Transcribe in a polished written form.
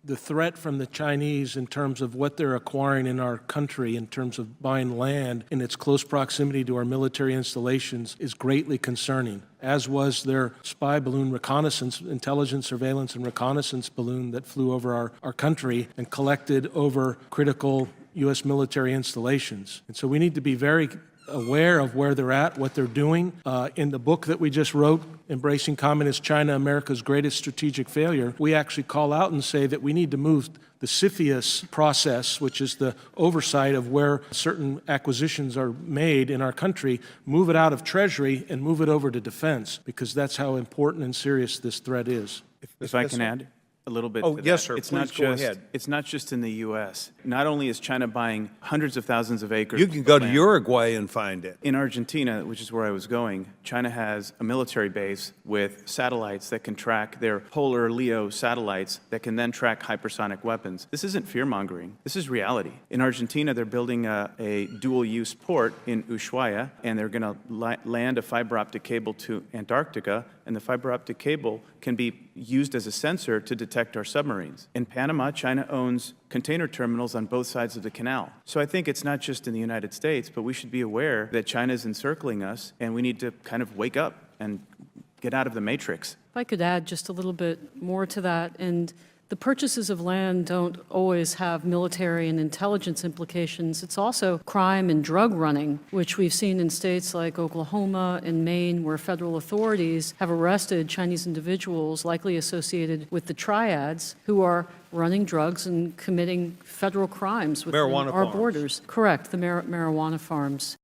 the threat from the Chinese in terms of what they're acquiring in our country, in terms of buying land in its close proximity to our military installations, is greatly concerning, as was their spy balloon reconnaissance, intelligence, surveillance, and reconnaissance balloon that flew over our country and collected over critical U.S. military installations. And so we need to be very aware of where they're at, what they're doing. In the book that we just wrote, Embracing Communist China, America's Greatest Strategic Failure, we actually call out and say that we need to move the CFIUS process, which is the oversight of where certain acquisitions are made in our country, move it out of Treasury and move it over to defense, because that's how important and serious this threat is. If I can add a little bit Oh, to yes, that. sir. It's Please not go just, ahead. It's not just in the U.S. Not only is China buying hundreds of thousands of acres You can of go to land. Uruguay and find it. In Argentina, which is where I was going, China has a military base with satellites that can track their polar LEO satellites that can then track hypersonic weapons. This isn't fear-mongering. This is reality. In Argentina, they're building a dual-use port in Ushuaia, and they're going to land a fiber optic cable to Antarctica, and the fiber optic cable can be used as a sensor to detect our submarines. In Panama, China owns container terminals on both sides of the canal. So I think it's not just in the United States, but we should be aware that China is encircling us, and we need to kind of wake up and get out of the matrix. If I could add just a little bit more to that, and the purchases of land don't always have military and intelligence implications. It's also crime and drug running, which we've seen in states like Oklahoma and Maine, where federal authorities have arrested Chinese individuals likely associated with the triads who are running drugs and committing federal crimes within Marijuana our farms. borders. Correct, the marijuana farms.